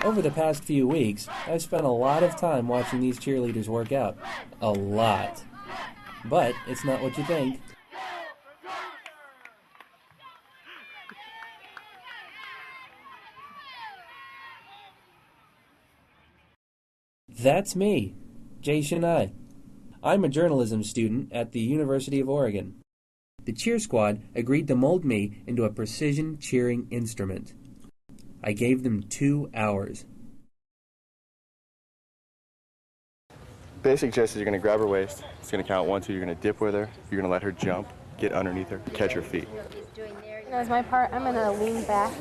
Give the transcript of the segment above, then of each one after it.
Over the past few weeks, I've spent a lot of time watching these cheerleaders work out. A lot. But it's not what you think. That's me, Jay Shania. I'm a journalism student at the University of Oregon. The cheer squad agreed to mold me into a precision cheering instrument. I gave them 2 hours. Basic gist is you're going to grab her waist, it's going to count 1, 2, you're going to dip with her, you're going to let her jump, get underneath her, catch her feet. As my part, I'm going to lean back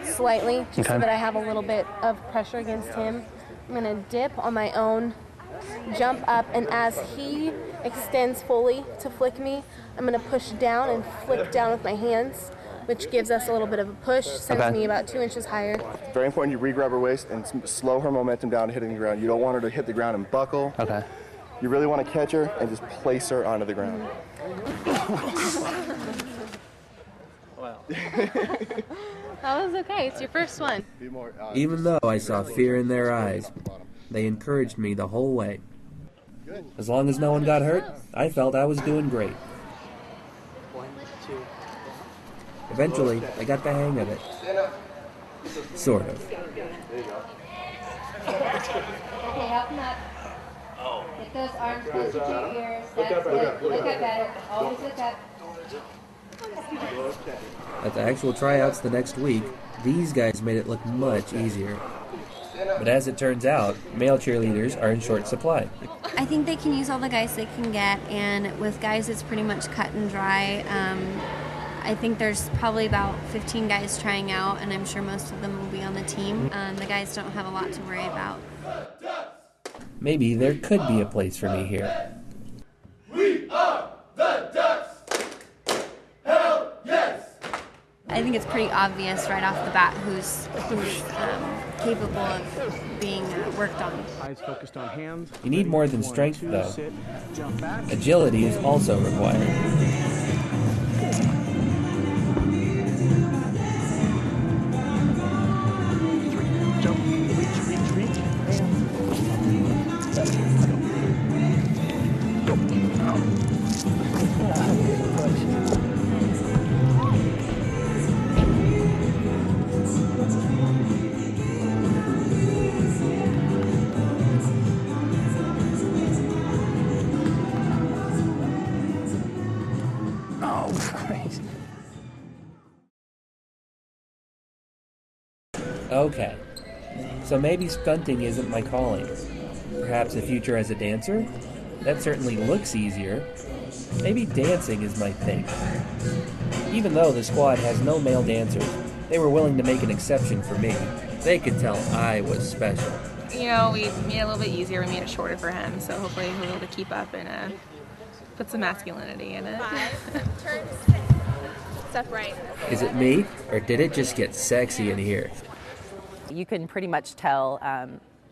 slightly just so that I have a little bit of pressure against him. I'm going to dip on my own, jump up, and as he extends fully to flick me, I'm going to push down and flick down with my hands, which gives us a little bit of a push, sends me about 2 inches higher. Very important you re-grab her waist and slow her momentum down to hitting the ground. You don't want her to hit the ground and buckle. Okay. You really want to catch her and just place her onto the ground. Wow. That was okay. It's your first one. Even though I saw fear in their eyes, they encouraged me the whole way. As long as no one got hurt, I felt I was doing great. 1, 2. Eventually, I got the hang of it. Sort of. Okay, open up. Get those arms closer to your ears. That's good. Look up better. Always look up. At the actual tryouts the next week, these guys made it look much easier. But as it turns out, male cheerleaders are in short supply. I think they can use all the guys they can get, and with guys it's pretty much cut and dry. I think there's probably about 15 guys trying out, and I'm sure most of them will be on the team. The guys don't have a lot to worry about. Maybe there could be a place for me here. We are the Ducks! Hell yes! I think it's pretty obvious right off the bat who's capable of being worked on. Eyes focused on hands. You need more than strength, though. Agility is also required. Okay, so maybe stunting isn't my calling. Perhaps a future as a dancer? That certainly looks easier. Maybe dancing is my thing. Even though the squad has no male dancers, they were willing to make an exception for me. They could tell I was special. You know, we made it a little bit easier. We made it shorter for him, so hopefully he'll be able to keep up and put some masculinity in it. Turn step right. Is it me, or did it just get sexy in here? You can pretty much tell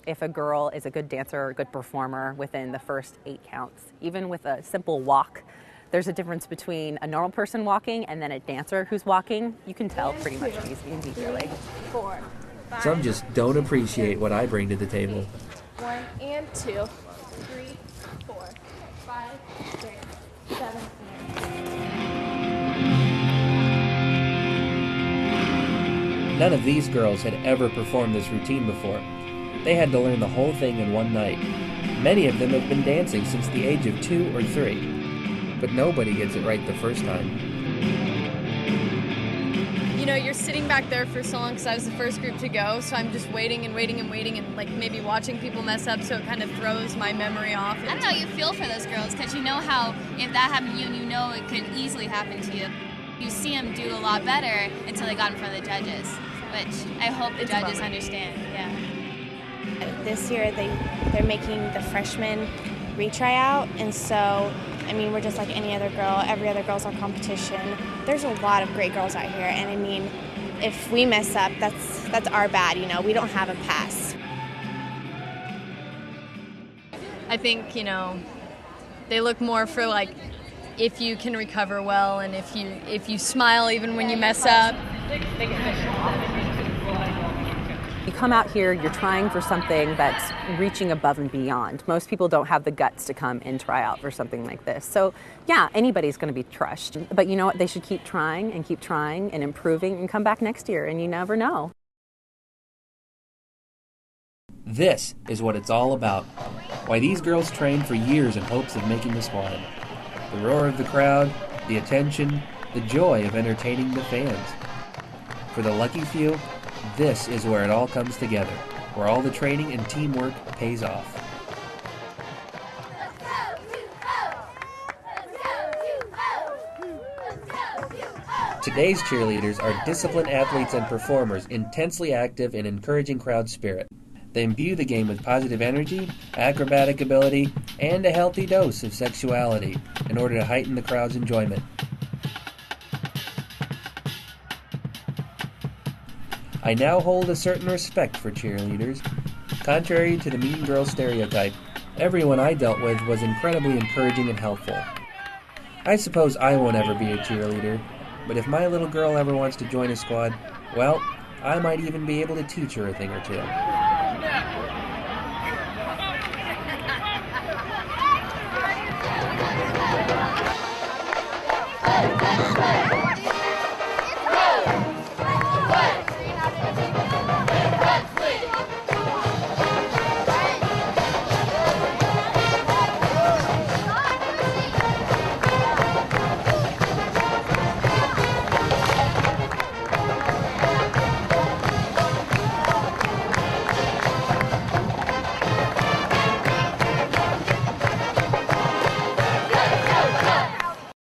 if a girl is a good dancer or a good performer within the first 8 counts. Even with a simple walk, there's a difference between a normal person walking and then a dancer who's walking. You can tell pretty much immediately. 4, 5, Some just don't appreciate what I bring to the table. 1 and 2, 3, 4, 5, 6, 7, 8. None of these girls had ever performed this routine before. They had to learn the whole thing in one night. Many of them have been dancing since the age of 2 or 3. But nobody gets it right the first time. You know, you're sitting back there for so long because I was the first group to go, so I'm just waiting and waiting and waiting and like maybe watching people mess up, so it kind of throws my memory off. I don't know, you feel for those girls because you know how if that happened to you and you know it could easily happen to you. You see them do a lot better until they got in front of the judges, which I hope the judges understand, yeah. This year they're making the freshmen retry out, and so I mean we're just like any other girl. Every other girl's our competition. There's a lot of great girls out here, and I mean if we mess up, that's our bad. You know, we don't have a pass. I think, you know, they look more for like if you can recover well and if you smile even when you mess up. You come out here, you're trying for something that's reaching above and beyond. Most people don't have the guts to come and try out for something like this. So yeah, anybody's going to be crushed. But you know what? They should keep trying and improving and come back next year, and you never know. This is what it's all about. Why these girls train for years in hopes of making the squad. The roar of the crowd, the attention, the joy of entertaining the fans. For the lucky few, this is where it all comes together, where all the training and teamwork pays off. Today's cheerleaders are disciplined athletes and performers, intensely active and encouraging crowd spirit. They imbue the game with positive energy, acrobatic ability, and a healthy dose of sexuality in order to heighten the crowd's enjoyment. I now hold a certain respect for cheerleaders. Contrary to the mean girl stereotype, everyone I dealt with was incredibly encouraging and helpful. I suppose I won't ever be a cheerleader, but if my little girl ever wants to join a squad, well, I might even be able to teach her a thing or two.